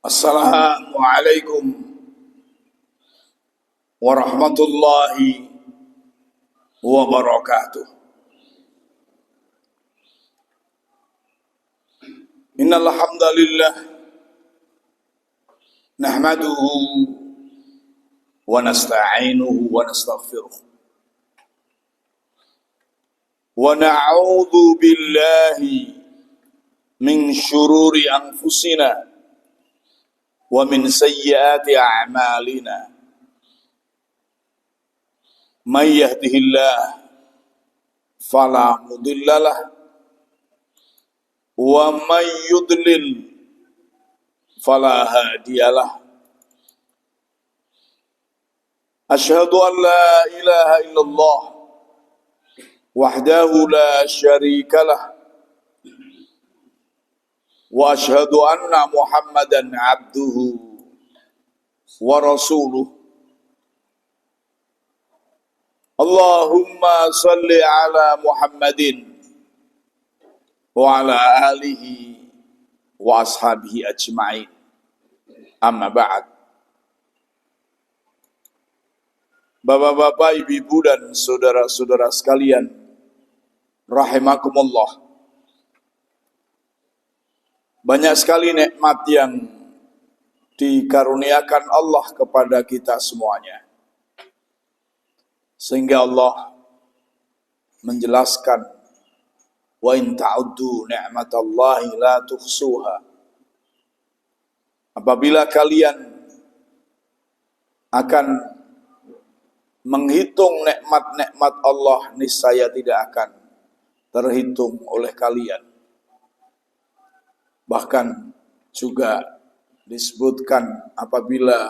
Assalamualaikum warahmatullahi wabarakatuh. Innal hamdalillah nahmaduhu wa nasta'inuhu wa nastaghfiruh wa na'udzu billahi min syururi anfusina wa min sayyiati a'malina. May yahdihillah fala mudhillalah wa may yudlil fala hadiyalah. Asyhadu an la ilaha illallah wahdahu la syarikalah wa asyhadu anna Muhammadan abduhu wa rasuluh. Allahumma salli ala Muhammadin wa ala alihi wa ashabihi ajma'in. Amma ba'd. Bapak-bapak, ibu-ibu dan saudara-saudara sekalian, rahimakumullah. Banyak sekali nikmat yang dikaruniakan Allah kepada kita semuanya. Sehingga Allah menjelaskan, wa in ta'uddu ni'matallahi la tuhsuha. Apabila kalian akan menghitung nikmat-nikmat Allah, niscaya tidak akan terhitung oleh kalian. Bahkan juga disebutkan apabila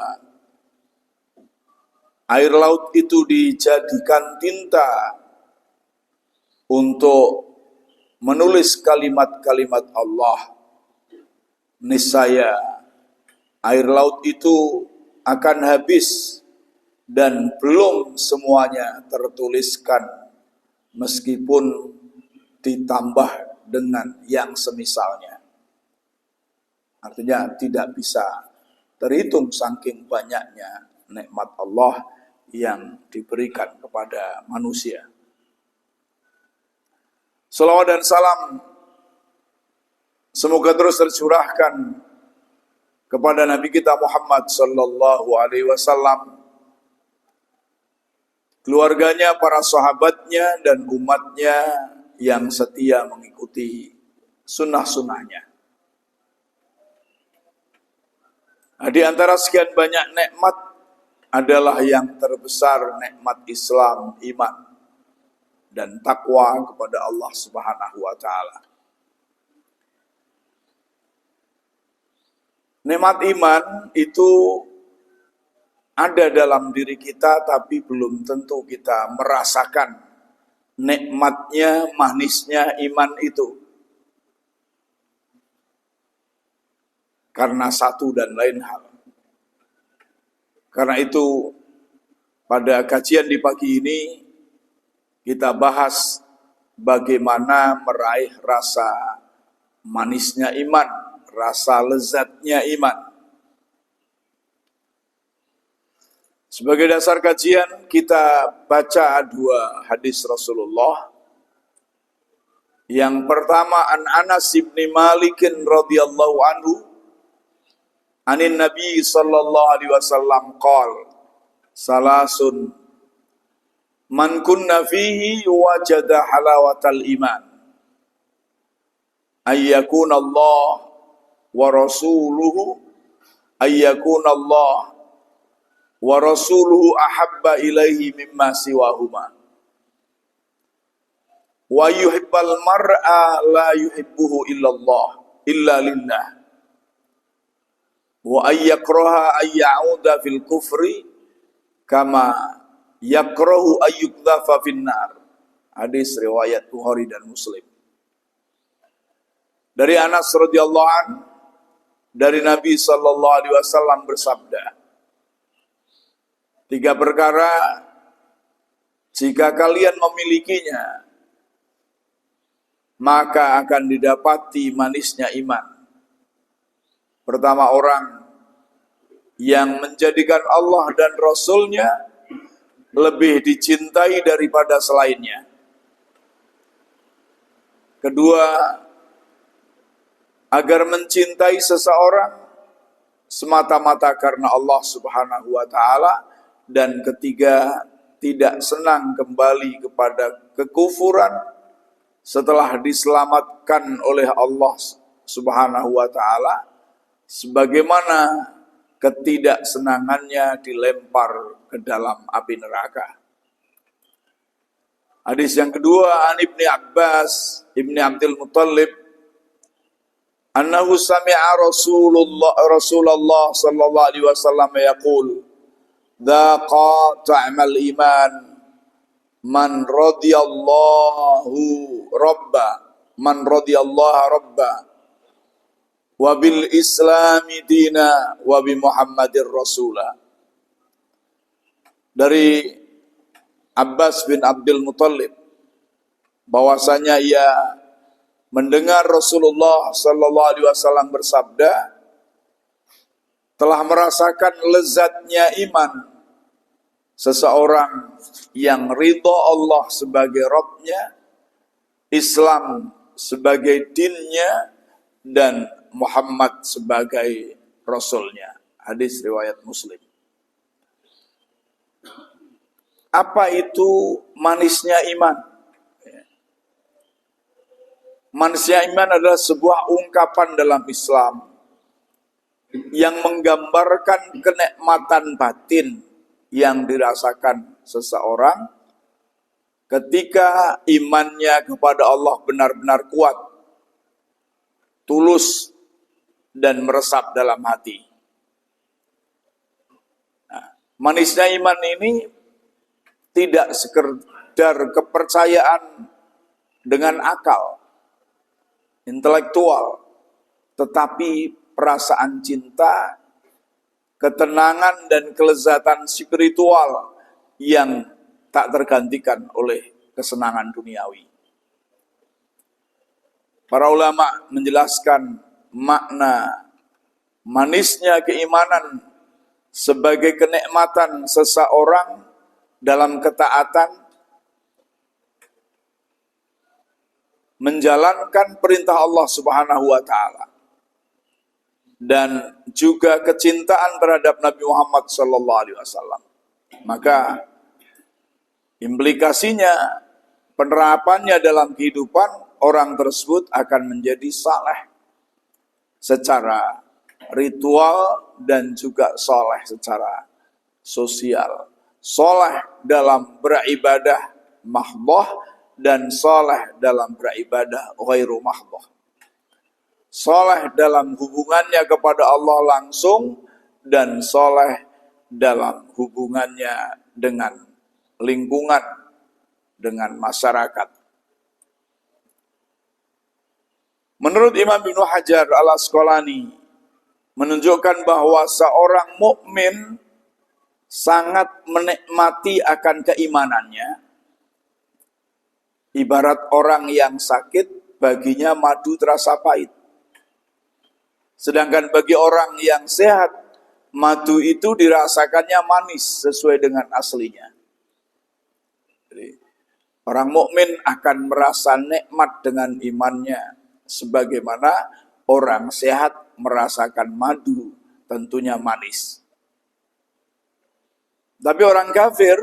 air laut itu dijadikan tinta untuk menulis kalimat-kalimat Allah, niscaya air laut itu akan habis dan belum semuanya tertuliskan, meskipun ditambah dengan yang semisalnya. Artinya tidak bisa terhitung saking banyaknya nikmat Allah yang diberikan kepada manusia. Salawat dan salam semoga terus tercurahkan kepada Nabi kita Muhammad sallallahu alaihi wasallam, keluarganya, para sahabatnya, dan umatnya yang setia mengikuti sunnah-sunnahnya. Di antara sekian banyak nikmat adalah yang terbesar nikmat Islam, iman, dan takwa kepada Allah Subhanahu wa Ta'ala. Nikmat iman itu ada dalam diri kita, tapi belum tentu kita merasakan nikmatnya, manisnya iman itu. Karena satu dan lain hal. Karena itu pada kajian di pagi ini kita bahas bagaimana meraih rasa manisnya iman, rasa lezatnya iman. Sebagai dasar kajian kita baca dua hadis Rasulullah. Yang pertama, an Anas bin Malik radhiyallahu anhu anin Nabi sallallahu alaihi wasallam qala salasun man kunna fihi wajada halawatal iman ayyakun Allah wa rasuluhu ayyakun Allah wa rasuluhu ahabba ilaihi mimma siwahuma wa yuhibbal mar'a la yuhibbuhu illallah illa lillah wa ayyakraha ayya'uda fil kufri kama yakrahu ayyukdhafa finnar. Hadis riwayat Bukhari dan Muslim. Dari Anas radhiyallahu an, dari Nabi sallallahu alaihi wasallam bersabda, 3 perkara jika kalian memilikinya maka akan didapati manisnya iman. Pertama, orang yang menjadikan Allah dan Rasul-Nya lebih dicintai daripada selainnya. Kedua, agar mencintai seseorang semata-mata karena Allah Subhanahu wa taala, dan ketiga, tidak senang kembali kepada kekufuran setelah diselamatkan oleh Allah Subhanahu wa taala, sebagaimana ketidaksenangannya dilempar ke dalam api neraka. Hadis yang kedua, an Ibni Abbas Ibni Abdul Muttalib annahu sami'a Rasulullah sallallahu alaihi wasallam yaqul dhaqa ta'mal iman man radiyallahu rabba wa bil islami dina wa bi Muhammadir rasula. Dari Abbas bin Abdul Muttalib bahwasanya ia mendengar Rasulullah sallallahu alaihi wasallam bersabda, telah merasakan lezatnya iman seseorang yang ridha Allah sebagai Rabb-nya, Islam sebagai dinnya, dan Muhammad sebagai Rasul-Nya. Hadis riwayat Muslim. Apa itu manisnya iman? Manisnya iman adalah sebuah ungkapan dalam Islam yang menggambarkan kenikmatan batin yang dirasakan seseorang ketika imannya kepada Allah benar-benar kuat, tulus, dan meresap dalam hati. Nah, manisnya iman ini tidak sekedar kepercayaan dengan akal, intelektual, tetapi perasaan cinta, ketenangan, dan kelezatan spiritual yang tak tergantikan oleh kesenangan duniawi. Para ulama menjelaskan makna manisnya keimanan sebagai kenikmatan seseorang dalam ketaatan, menjalankan perintah Allah Subhanahu wa taala, dan juga kecintaan terhadap Nabi Muhammad sallallahu alaihi wasallam. Maka implikasinya, penerapannya dalam kehidupan orang tersebut akan menjadi saleh secara ritual dan juga saleh secara sosial. Saleh dalam beribadah mahdhah dan saleh dalam beribadah ghairu mahdhah. Saleh dalam hubungannya kepada Allah langsung dan saleh dalam hubungannya dengan lingkungan, dengan masyarakat. Menurut Imam Ibnu Hajar Al-Asqalani menunjukkan bahwa seorang mukmin sangat menikmati akan keimanannya. Ibarat orang yang sakit, baginya madu terasa pahit. Sedangkan bagi orang yang sehat, madu itu dirasakannya manis sesuai dengan aslinya. Jadi, orang mukmin akan merasa nikmat dengan imannya, sebagaimana orang sehat merasakan madu tentunya manis. Tapi orang kafir,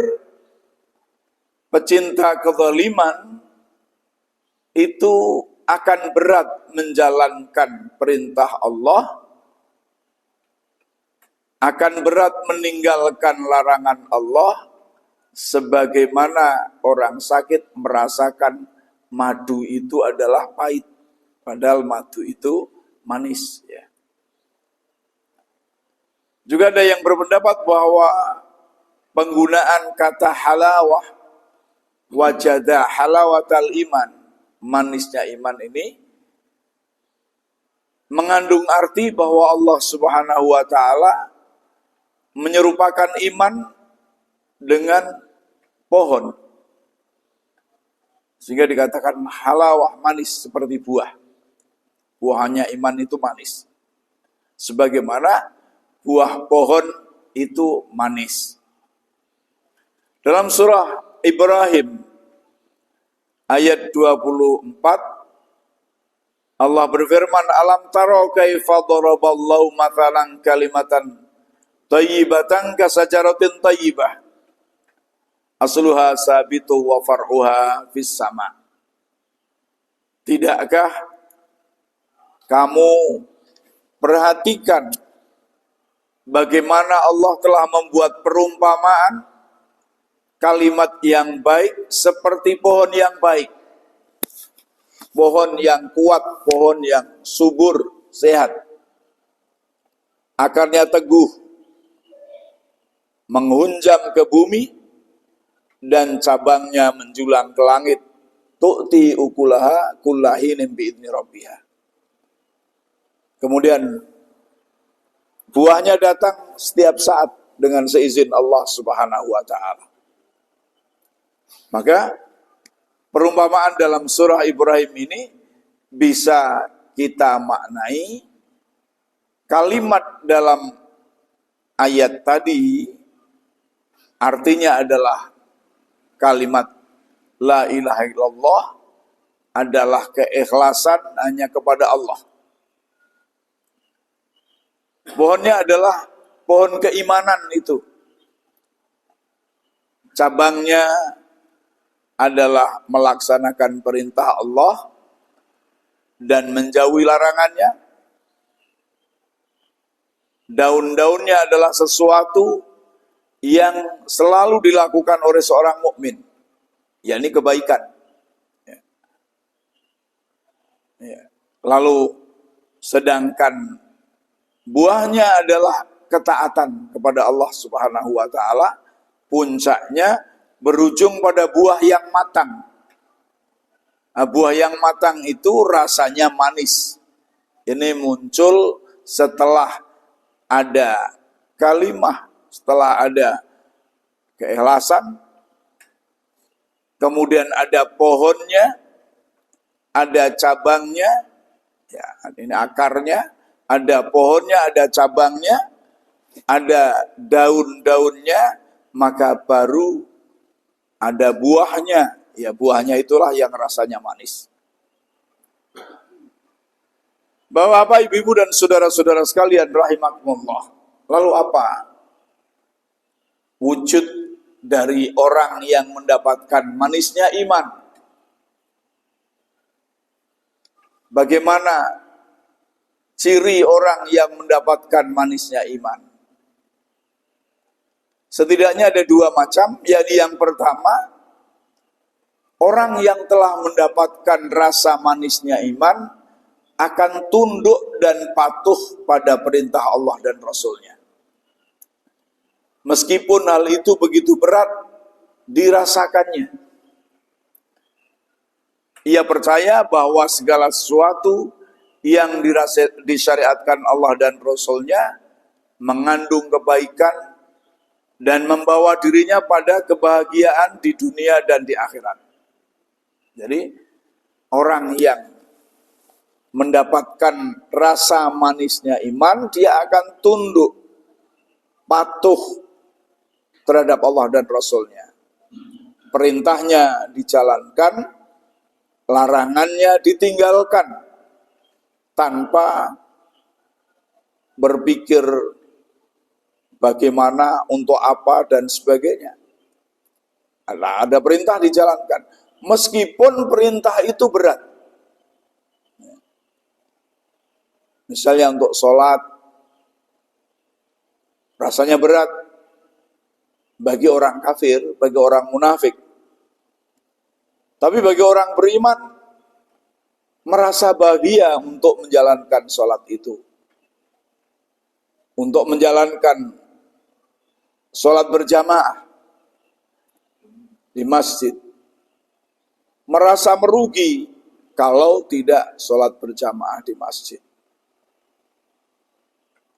pecinta kezaliman, itu akan berat menjalankan perintah Allah, akan berat meninggalkan larangan Allah, sebagaimana orang sakit merasakan madu itu adalah pahit, padahal madu itu manis. Ya. Juga ada yang berpendapat bahwa penggunaan kata halawah, wajada halawatal iman, manisnya iman ini mengandung arti bahwa Allah Subhanahu wa taala menyerupakan iman dengan pohon, sehingga dikatakan halawah, manis seperti buah. Buahnya iman itu manis. Sebagaimana buah pohon itu manis. Dalam surah Ibrahim ayat 24 Allah berfirman, alam taro kaifa daraballahu mathalan kalimatan thayyibatan kasajaratin thayyibah asluha sabitu wa far'uha fis sama. Tidakkah kamu perhatikan bagaimana Allah telah membuat perumpamaan kalimat yang baik seperti pohon yang baik, pohon yang kuat, pohon yang subur, sehat, akarnya teguh, menghunjam ke bumi, dan cabangnya menjulang ke langit. Tu'ti ukulaha kullahinin bi'idni rabbiha. Kemudian buahnya datang setiap saat dengan seizin Allah Subhanahu wa ta'ala. Maka perumpamaan dalam surah Ibrahim ini bisa kita maknai kalimat dalam ayat tadi artinya adalah kalimat la ilaha illallah adalah keikhlasan hanya kepada Allah. Pohonnya adalah pohon keimanan itu. Cabangnya adalah melaksanakan perintah Allah dan menjauhi larangannya. Daun-daunnya adalah sesuatu yang selalu dilakukan oleh seorang mukmin, yakni kebaikan. Lalu sedangkan buahnya adalah ketaatan kepada Allah Subhanahu wa ta'ala, puncaknya berujung pada buah yang matang. Nah, buah yang matang itu rasanya manis. Ini muncul setelah ada kalimah, setelah ada keikhlasan, kemudian ada pohonnya, ada cabangnya, ya, ini akarnya, ada pohonnya, ada cabangnya, ada daun-daunnya, maka baru ada buahnya. Ya, buahnya itulah yang rasanya manis. Bapak-bapak, ibu-ibu dan saudara-saudara sekalian rahimakumullah. Lalu apa wujud dari orang yang mendapatkan manisnya iman? Bagaimana ciri orang yang mendapatkan manisnya iman? Setidaknya ada dua macam. Yakni yang pertama, orang yang telah mendapatkan rasa manisnya iman akan tunduk dan patuh pada perintah Allah dan Rasul-Nya. Meskipun hal itu begitu berat dirasakannya. Ia percaya bahwa segala sesuatu yang disyariatkan Allah dan Rasul-Nya mengandung kebaikan dan membawa dirinya pada kebahagiaan di dunia dan di akhirat. Jadi orang yang mendapatkan rasa manisnya iman, dia akan tunduk, patuh terhadap Allah dan Rasul-Nya. Perintahnya dijalankan, larangannya ditinggalkan, tanpa berpikir bagaimana, untuk apa, dan sebagainya. Ada perintah dijalankan, meskipun perintah itu berat. Misalnya untuk sholat, rasanya berat bagi orang kafir, bagi orang munafik. Tapi bagi orang beriman, merasa bahagia untuk menjalankan sholat itu. Untuk menjalankan sholat berjamaah di masjid. Merasa merugi kalau tidak sholat berjamaah di masjid.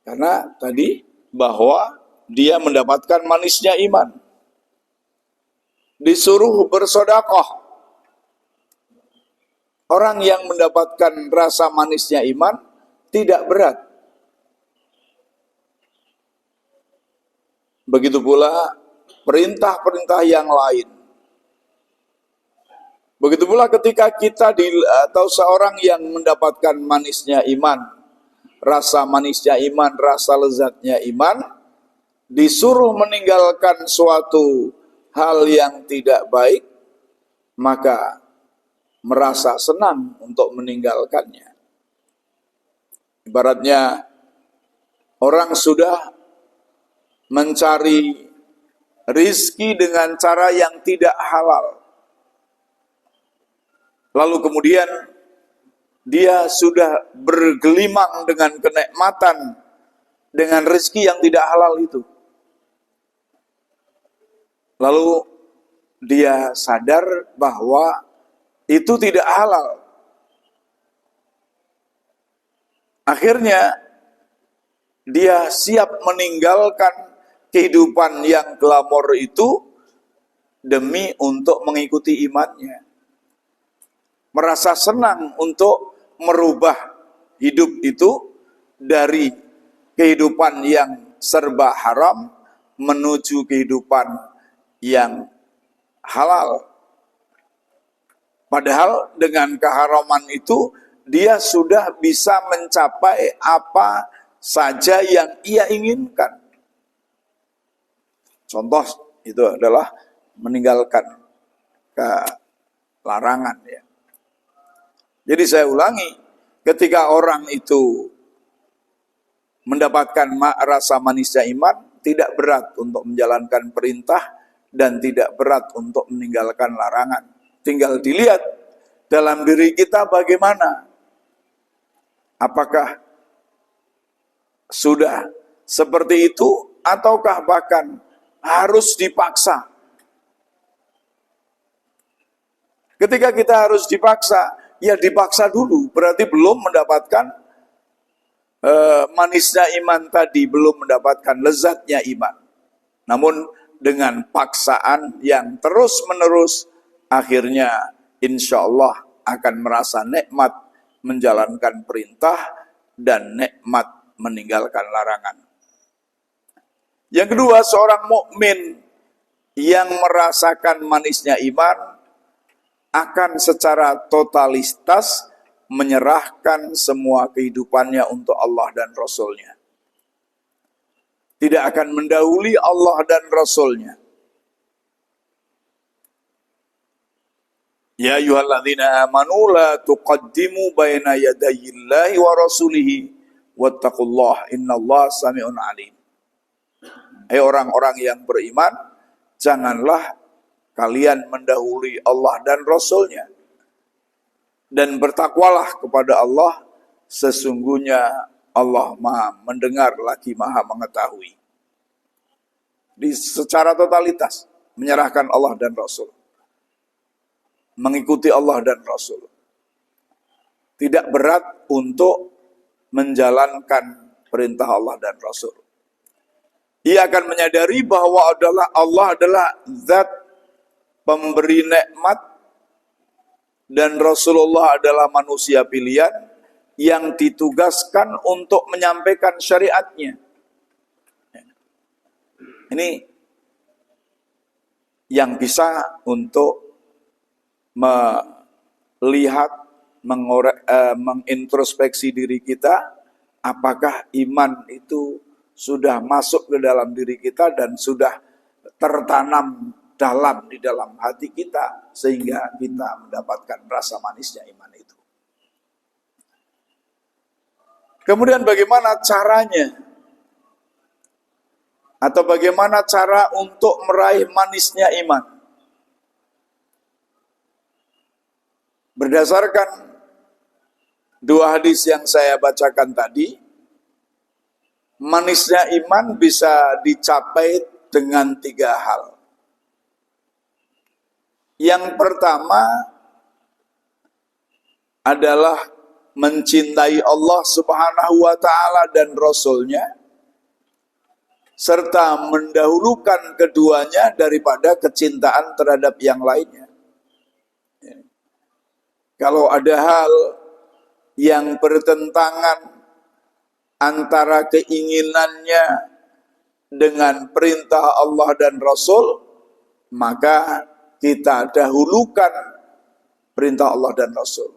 Karena tadi bahwa dia mendapatkan manisnya iman. Disuruh bersedekah. Orang yang mendapatkan rasa manisnya iman tidak berat. Begitu pula perintah-perintah yang lain. Begitu pula ketika kita atau seorang yang mendapatkan manisnya iman, rasa manisnya iman, rasa lezatnya iman, disuruh meninggalkan suatu hal yang tidak baik, maka merasa senang untuk meninggalkannya. Ibaratnya orang sudah mencari rizki dengan cara yang tidak halal. Lalu kemudian dia sudah bergelimang dengan kenikmatan dengan rizki yang tidak halal itu. Lalu dia sadar bahwa itu tidak halal. Akhirnya dia siap meninggalkan kehidupan yang glamor itu demi untuk mengikuti imannya. Merasa senang untuk merubah hidup itu dari kehidupan yang serba haram menuju kehidupan yang halal. Padahal dengan keharaman itu dia sudah bisa mencapai apa saja yang ia inginkan. Contoh itu adalah meninggalkan larangan ya. Jadi saya ulangi, ketika orang itu mendapatkan rasa manisnya iman, tidak berat untuk menjalankan perintah dan tidak berat untuk meninggalkan larangan. Tinggal dilihat dalam diri kita bagaimana. Apakah sudah seperti itu ataukah bahkan harus dipaksa? Ketika kita harus dipaksa, ya dipaksa dulu, berarti belum mendapatkan manisnya iman tadi, belum mendapatkan lezatnya iman. Namun dengan paksaan yang terus-menerus, akhirnya insya Allah akan merasa nikmat menjalankan perintah dan nikmat meninggalkan larangan. Yang kedua, seorang mukmin yang merasakan manisnya iman akan secara totalitas menyerahkan semua kehidupannya untuk Allah dan Rasul-Nya. Tidak akan mendahului Allah dan Rasul-Nya. Ya ayyuhalladzina amanu la tuqaddimu baina yadayillahi wa rasulihi wattaqullaha innallaha sami'un alim. Hai orang-orang yang beriman, janganlah kalian mendahului Allah dan Rasul-Nya. Dan bertakwalah kepada Allah, sesungguhnya Allah Maha mendengar lagi Maha mengetahui. Secara totalitas menyerahkan Allah dan Rasul. Mengikuti Allah dan Rasul. Tidak berat untuk menjalankan perintah Allah dan Rasul. Ia akan menyadari bahwa Allah adalah zat pemberi nikmat dan Rasulullah adalah manusia pilihan yang ditugaskan untuk menyampaikan syariatnya. Ini yang bisa untuk melihat, mengintrospeksi diri kita, apakah iman itu sudah masuk ke dalam diri kita dan sudah tertanam di dalam hati kita sehingga kita mendapatkan rasa manisnya iman itu. Kemudian bagaimana caranya? Atau bagaimana cara untuk meraih manisnya iman? Berdasarkan dua hadis yang saya bacakan tadi, manisnya iman bisa dicapai dengan 3 hal. Yang pertama adalah mencintai Allah Subhanahu wa Ta'ala dan Rasul-Nya, serta mendahulukan keduanya daripada kecintaan terhadap yang lainnya. Kalau ada hal yang bertentangan antara keinginannya dengan perintah Allah dan Rasul, maka kita dahulukan perintah Allah dan Rasul.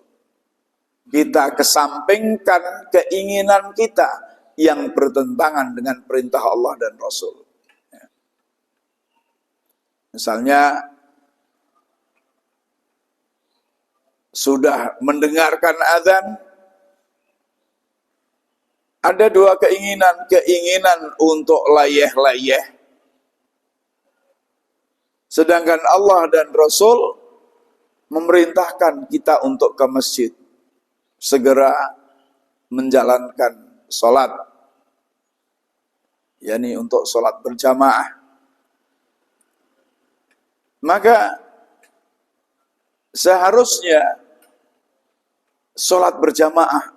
Kita kesampingkan keinginan kita yang bertentangan dengan perintah Allah dan Rasul. Misalnya, sudah mendengarkan azan, ada dua keinginan. Keinginan untuk layeh-layeh, sedangkan Allah dan Rasul memerintahkan kita untuk ke masjid, segera menjalankan sholat, yakni untuk sholat berjamaah. Maka seharusnya sholat berjamaah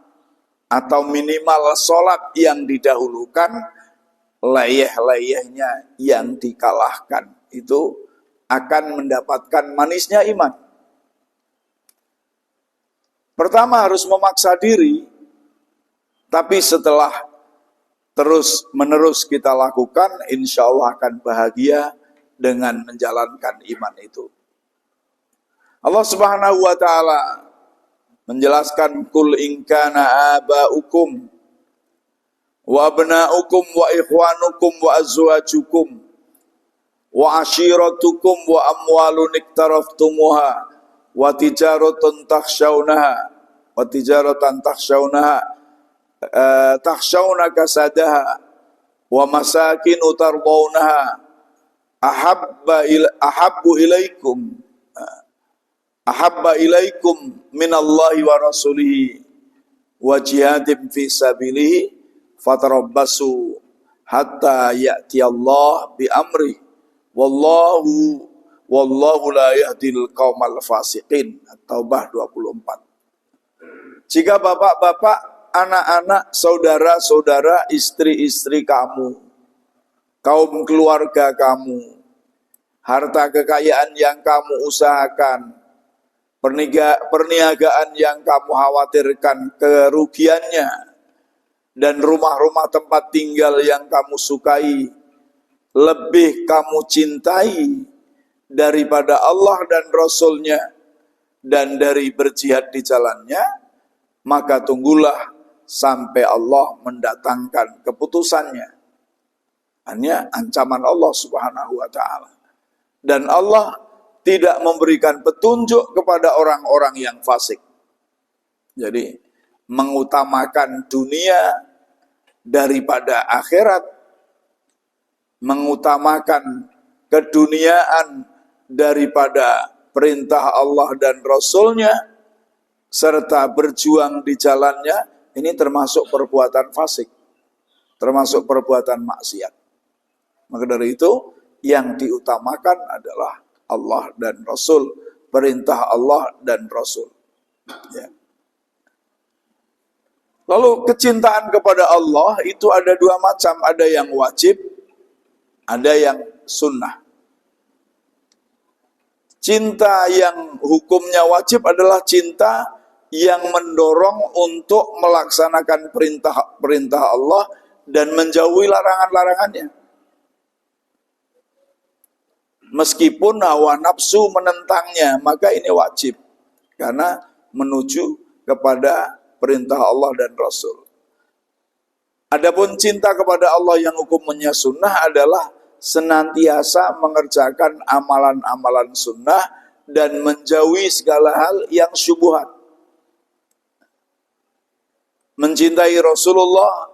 atau minimal sholat yang didahulukan, layeh-layehnya yang dikalahkan. Itu akan mendapatkan manisnya iman. Pertama harus memaksa diri, tapi setelah terus menerus kita lakukan, insya Allah akan bahagia dengan menjalankan iman itu. Allah Subhanahu wa ta'ala menjelaskan, kul in kana aba'ukum wa abna'ukum wa ikhwanukum wa azwajukum wa ashiratukum wa amwalun iktaraftumuha wa tijaratan takhshawna kasadaha wa masakin tardawnaha ahabba ilaikum minallahi wa rasulihi wa jihadin fi sabilihi fatarabbasu hatta ya'tiyallah bi amri wallahu la yahdil qaumal fasiqin. At-Taubah 24. Jika bapak-bapak, anak-anak, saudara-saudara, istri-istri kamu, kaum keluarga kamu, harta kekayaan yang kamu usahakan, perniagaan yang kamu khawatirkan kerugiannya, dan rumah-rumah tempat tinggal yang kamu sukai, lebih kamu cintai daripada Allah dan Rasul-Nya dan dari berjihad di jalannya, maka tunggulah sampai Allah mendatangkan keputusannya. Hanya ancaman Allah Subhanahu wa ta'ala. Dan Allah tidak memberikan petunjuk kepada orang-orang yang fasik. Jadi mengutamakan dunia daripada akhirat, mengutamakan keduniaan daripada perintah Allah dan Rasul-Nya, serta berjuang di jalannya, ini termasuk perbuatan fasik, termasuk perbuatan maksiat. Maka dari itu, yang diutamakan adalah Allah dan Rasul, perintah Allah dan Rasul. Ya. Lalu kecintaan kepada Allah itu ada dua macam, ada yang wajib, ada yang sunnah. Cinta yang hukumnya wajib adalah cinta yang mendorong untuk melaksanakan perintah Allah dan menjauhi larangan-larangannya. Meskipun hawa nafsu menentangnya, maka ini wajib. Karena menuju kepada perintah Allah dan Rasul. Adapun cinta kepada Allah yang hukumnya sunnah adalah senantiasa mengerjakan amalan-amalan sunnah dan menjauhi segala hal yang syubhat. Mencintai Rasulullah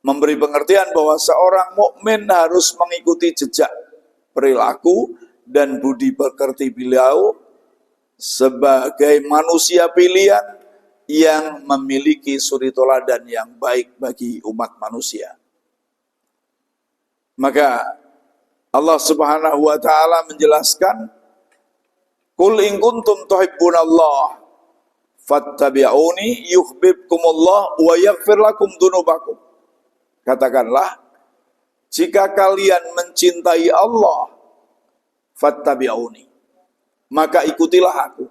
memberi pengertian bahwa seorang mukmin harus mengikuti jejak perilaku dan budi pekerti beliau sebagai manusia pilihan yang memiliki suri teladan yang baik bagi umat manusia. Maka Allah Subhanahu wa ta'ala menjelaskan, Qul in kuntum tuhibbunallah fattabi'uni yuhibbukumullah wa yaghfir lakum dzunubakum. Katakanlah, jika kalian mencintai Allah, fattabi'uni, maka ikutilah aku.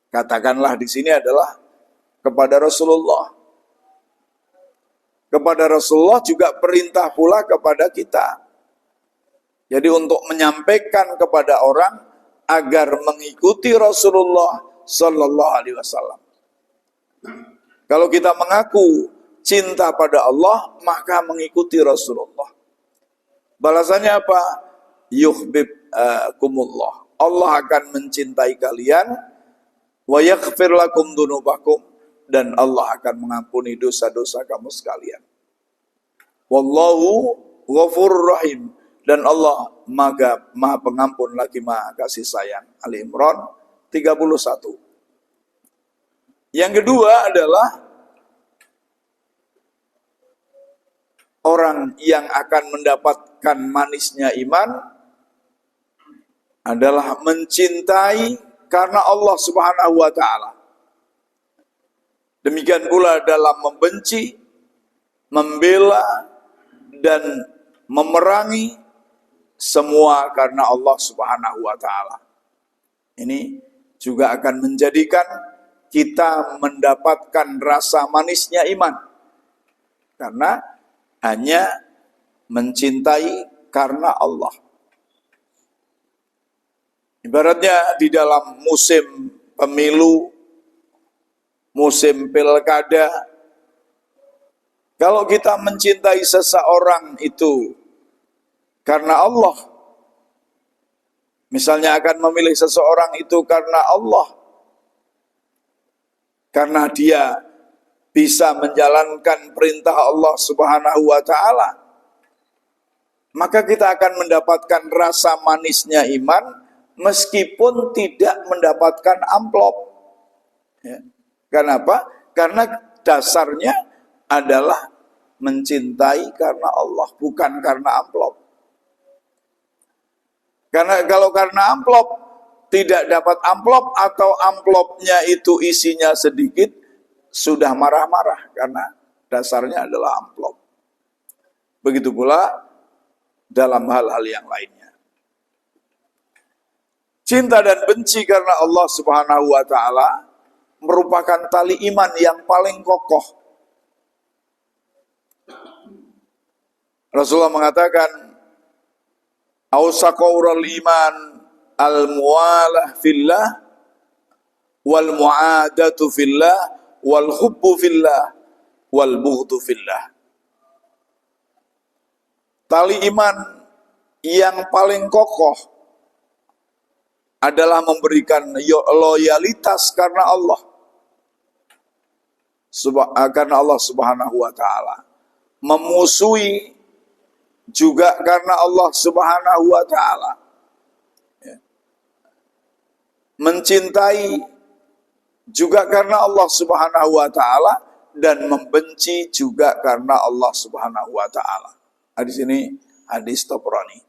Katakanlah di sini adalah kepada Rasulullah. kepada Rasulullah juga perintah pula kepada kita. Jadi untuk menyampaikan kepada orang agar mengikuti Rasulullah Sallallahu Alaihi Wasallam. Kalau kita mengaku cinta pada Allah, maka mengikuti Rasulullah. Balasannya apa? Yuhibbukumullah. Allah akan mencintai kalian, wa yaghfir lakum dzunubakum, dan Allah akan mengampuni dosa-dosa kamu sekalian. Wallahu ghafurur rahim, dan Allah maha pengampun lagi maha kasih sayang. Ali Imran 31. Yang kedua adalah orang yang akan mendapatkan manisnya iman adalah mencintai karena Allah Subhanahu wa taala. Demikian pula dalam membenci, membela, dan memerangi, semua karena Allah Subhanahu wa taala. Ini juga akan menjadikan kita mendapatkan rasa manisnya iman. Karena hanya mencintai karena Allah. Ibaratnya di dalam musim pemilu, musim pilkada, kalau kita mencintai seseorang itu karena Allah, misalnya akan memilih seseorang itu karena Allah, karena dia bisa menjalankan perintah Allah Subhanahu wa taala, maka kita akan mendapatkan rasa manisnya iman meskipun tidak mendapatkan amplop. Ya. Kenapa? Karena dasarnya adalah mencintai karena Allah, bukan karena amplop. Karena kalau karena amplop, tidak dapat amplop atau amplopnya itu isinya sedikit, sudah marah-marah karena dasarnya adalah amplop. Begitu pula dalam hal-hal yang lainnya. Cinta dan benci karena Allah Subhanahu wa taala merupakan tali iman yang paling kokoh. Rasulullah mengatakan, "Ausaqaurul iman al-muwalah fillah wal mu'adatu fillah wal hubbu fillah wal bughdu fillah." Tali iman yang paling kokoh adalah memberikan loyalitas karena Allah. Karena Allah Subhanahu wa taala. Memusuhi juga karena Allah Subhanahu wa taala. Mencintai juga karena Allah Subhanahu wa taala, dan membenci juga karena Allah Subhanahu wa taala. Hadis ini hadis Tabrani.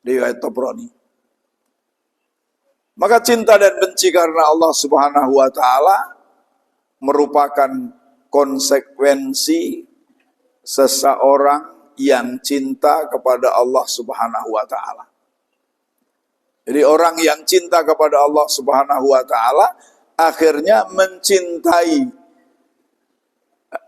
Riwayat Tabrani. Maka cinta dan benci karena Allah Subhanahu wa taala merupakan konsekuensi seseorang yang cinta kepada Allah Subhanahu wa taala. Jadi orang yang cinta kepada Allah Subhanahu wa taala akhirnya mencintai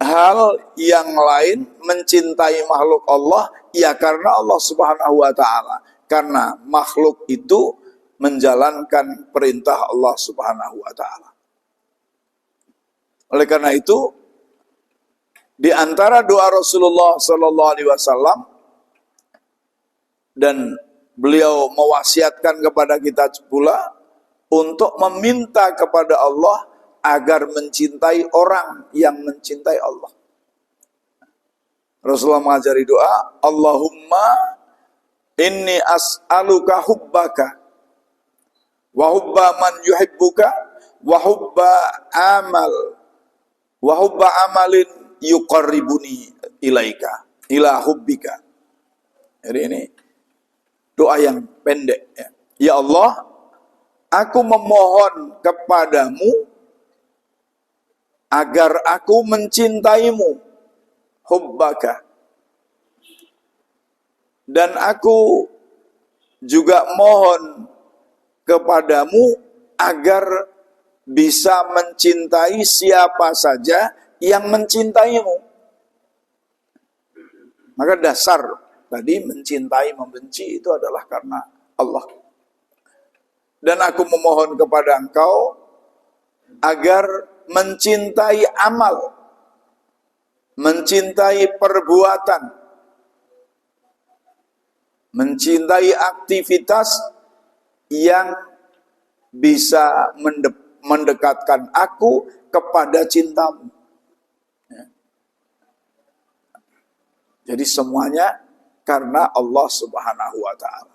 hal yang lain, mencintai makhluk Allah ya karena Allah Subhanahu wa taala. Karena makhluk itu menjalankan perintah Allah Subhanahu wa taala. Oleh karena itu, di antara doa Rasulullah sallallahu alaihi wasallam, dan beliau mewasiatkan kepada kita pula untuk meminta kepada Allah agar mencintai orang yang mencintai Allah. Rasulullah mengajari doa, Allahumma inni as'aluka hubbaka wa hubba man yuhibbuka wa hubba amalin yuqarribuni ilaika ila hubbika. Jadi ini doa yang pendek ya. Ya Allah, aku memohon kepadamu agar aku mencintaimu, hubbaka, dan aku juga mohon kepadamu agar bisa mencintai siapa saja yang mencintaimu. Maka dasar tadi mencintai, membenci itu adalah karena Allah. Dan aku memohon kepada engkau agar mencintai amal, mencintai perbuatan, mencintai aktivitas yang bisa mendekatkan aku kepada cintamu. Ya. Jadi semuanya karena Allah Subhanahu wa Ta'ala.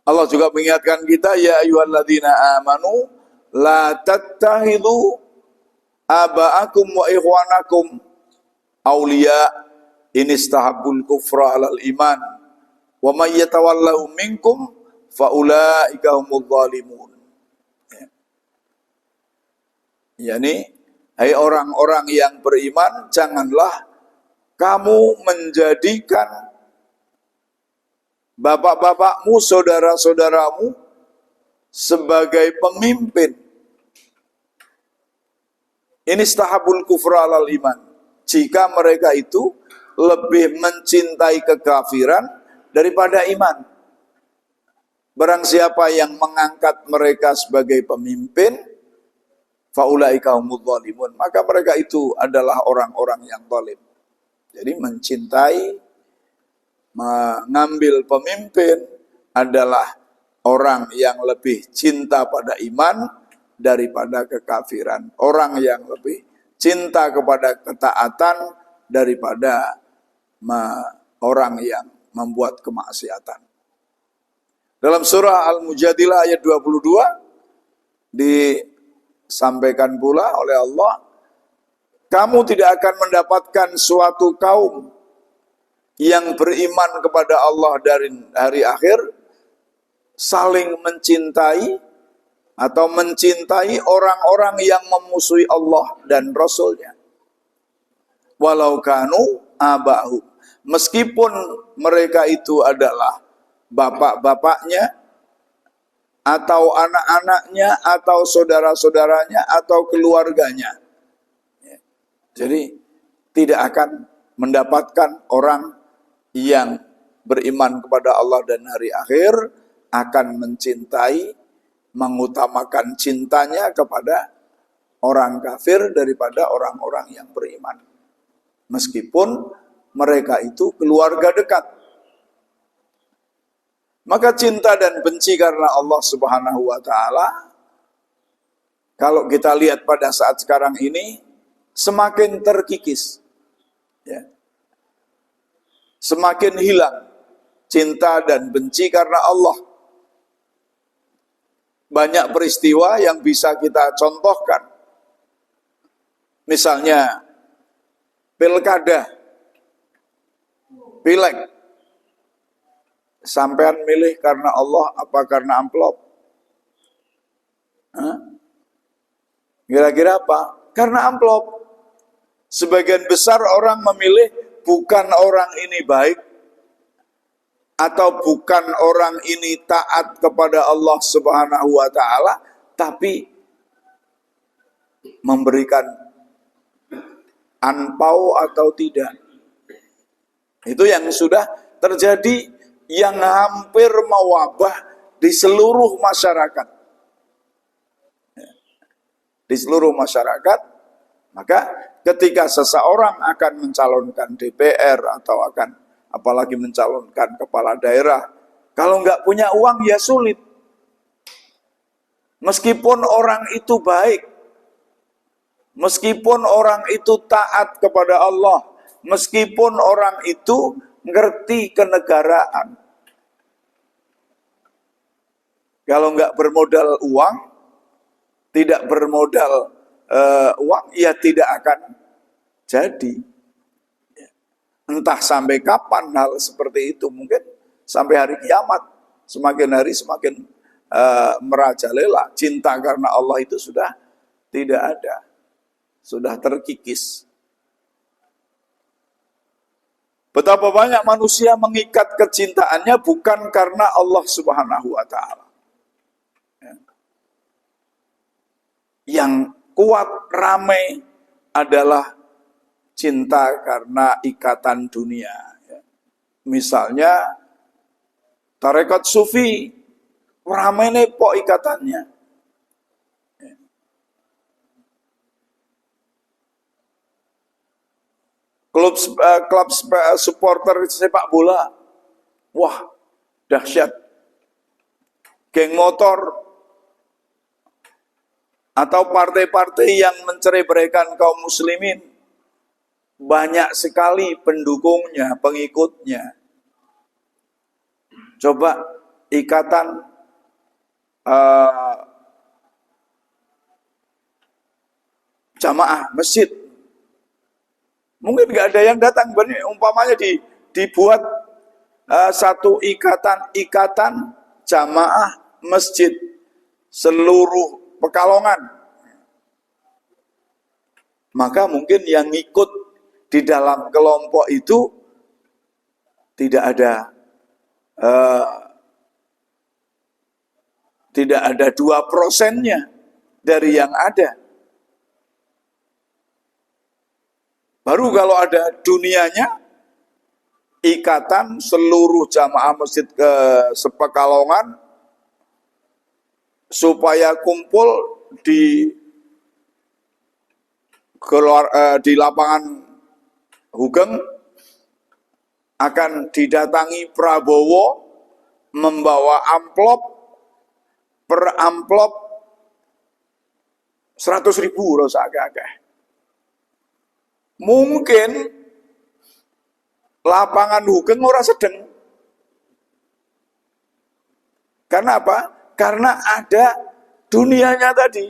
Allah juga mengingatkan kita, ya ayyuhalladzina amanu la tattakhidhu aba'akum wa ikhwanakum awliya in istahabbul kufra 'alal iman wa may yatawallahu minkum fa ulaika humudz zalimun. Yani, hai orang-orang yang beriman, janganlah kamu menjadikan bapak-bapakmu, saudara-saudaramu sebagai pemimpin. Ini istahabul kufra alal iman. Jika mereka itu lebih mencintai kekafiran daripada iman. Barang siapa yang mengangkat mereka sebagai pemimpin, faulaika humudz zalimun, maka mereka itu adalah orang-orang yang zalim. Jadi mencintai, mengambil pemimpin adalah orang yang lebih cinta pada iman daripada kekafiran. Orang yang lebih cinta kepada ketaatan daripada orang yang membuat kemaksiatan. Dalam surah Al-Mujadilah ayat 22 disampaikan pula oleh Allah, kamu tidak akan mendapatkan suatu kaum yang beriman kepada Allah dari hari akhir saling mencintai atau mencintai orang-orang yang memusuhi Allah dan Rasulnya. Walau kanu abahu, meskipun mereka itu adalah bapak-bapaknya atau anak-anaknya atau saudara-saudaranya atau keluarganya. Jadi tidak akan mendapatkan orang yang beriman kepada Allah dan hari akhir akan mencintai, mengutamakan cintanya kepada orang kafir daripada orang-orang yang beriman. Meskipun mereka itu keluarga dekat. Maka cinta dan benci karena Allah Subhanahu wa Ta'ala, kalau kita lihat pada saat sekarang ini, semakin terkikis, ya. Semakin hilang cinta dan benci karena Allah. Banyak peristiwa yang bisa kita contohkan. Misalnya pilkada, pileg. Sampean milih karena Allah apa karena amplop? Kira-kira apa? Karena amplop. Sebagian besar orang memilih bukan orang ini baik atau bukan orang ini taat kepada Allah Subhanahu wa Ta'ala, tapi memberikan anpau atau tidak. Itu yang sudah terjadi, yang hampir mewabah di seluruh masyarakat. Di seluruh masyarakat. Maka ketika seseorang akan mencalonkan DPR atau akan apalagi mencalonkan kepala daerah, kalau nggak punya uang ya sulit. Meskipun orang itu baik, meskipun orang itu taat kepada Allah, meskipun orang itu ngerti kenegaraan, kalau nggak bermodal uang, tidak bermodal uang, ya tidak akan jadi. Entah sampai kapan hal seperti itu, mungkin sampai hari kiamat. Semakin hari semakin merajalela. Cinta karena Allah itu sudah tidak ada, sudah terkikis. Betapa banyak manusia mengikat kecintaannya bukan karena Allah Subhanahu wa Ta'ala. Yang kuat, ramai adalah cinta karena ikatan dunia. Misalnya tarekat sufi, ramai pok ikatannya. Klub supporter sepak bola, wah dahsyat. Geng motor atau partai-partai yang mencerai-beraikan kaum muslimin, banyak sekali pendukungnya, pengikutnya. Coba ikatan jamaah masjid, mungkin nggak ada yang datang. Umpamanya dibuat satu ikatan jamaah masjid seluruh Pekalongan, maka mungkin yang ikut di dalam kelompok itu tidak ada 2%-nya dari yang ada. Baru kalau ada dunianya, ikatan seluruh jamaah masjid ke Pekalongan supaya kumpul di lapangan Hugeng, akan didatangi Prabowo membawa amplop, per amplop 100.000 rasa agak-agak. Mungkin lapangan Hugeng ora sedeng. Karena apa? Karena ada dunianya tadi.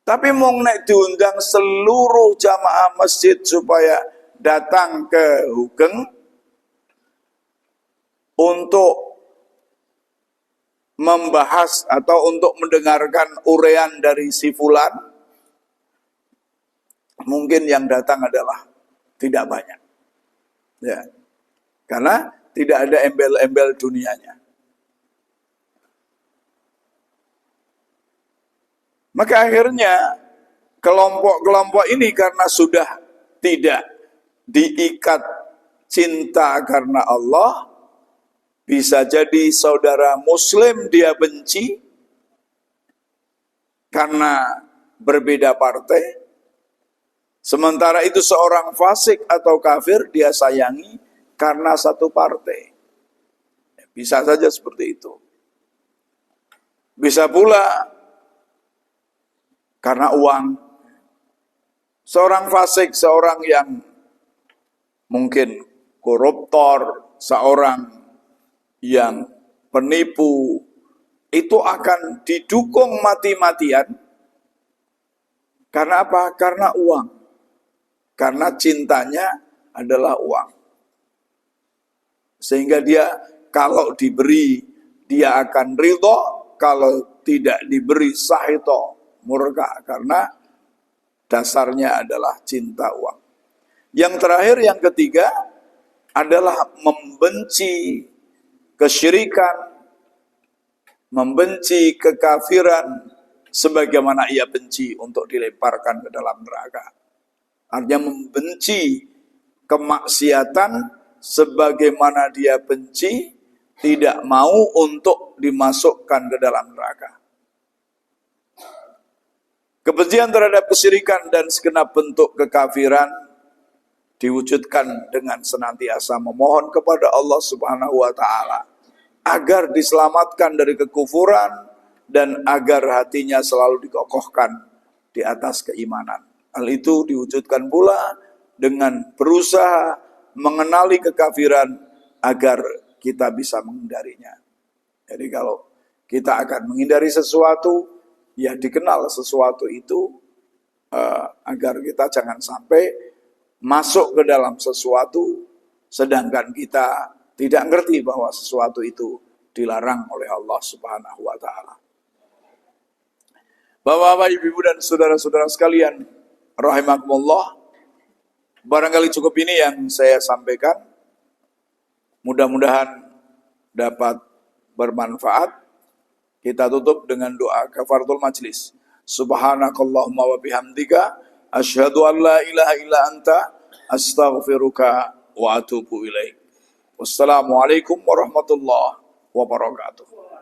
Tapi mau nek diundang seluruh jamaah masjid supaya datang ke Hugeng untuk membahas atau untuk mendengarkan uraian dari si fulan, mungkin yang datang adalah tidak banyak. Ya. Karena tidak ada embel-embel dunianya. Maka akhirnya kelompok-kelompok ini karena sudah tidak diikat cinta karena Allah, bisa jadi saudara muslim dia benci karena berbeda partai, sementara itu seorang fasik atau kafir dia sayangi karena satu partai. Bisa saja seperti itu. Bisa pula karena uang. Seorang fasik, seorang yang mungkin koruptor, seorang yang penipu, itu akan didukung mati-matian. Karena apa? Karena uang. Karena cintanya adalah uang. Sehingga dia kalau diberi, dia akan ridho, kalau tidak diberi sahito, murka, karena dasarnya adalah cinta uang. Yang terakhir, yang ketiga adalah membenci kesyirikan, membenci kekafiran sebagaimana ia benci untuk dilemparkan ke dalam neraka. Artinya membenci kemaksiatan sebagaimana dia benci tidak mau untuk dimasukkan ke dalam neraka. Kebencian terhadap kesyirikan dan segenap bentuk kekafiran diwujudkan dengan senantiasa memohon kepada Allah Subhanahu wa taala agar diselamatkan dari kekufuran dan agar hatinya selalu dikokohkan di atas keimanan. Hal itu diwujudkan pula dengan berusaha mengenali kekafiran agar kita bisa menghindarinya. Jadi kalau kita akan menghindari sesuatu, ya dikenal sesuatu itu agar kita jangan sampai masuk ke dalam sesuatu sedangkan kita tidak ngerti bahwa sesuatu itu dilarang oleh Allah Subhanahu wa taala. Bapak-bapak, ibu-ibu dan saudara-saudara sekalian, rahimakumullah, barangkali cukup ini yang saya sampaikan. Mudah-mudahan dapat bermanfaat. Kita tutup dengan doa kafaratul majlis. Subhanakallahumma wa bihamdika Asyhadu an la ilaha illa anta astaghfiruka wa atubu ilaik. Wassalamualaikum warahmatullahi wabarakatuh.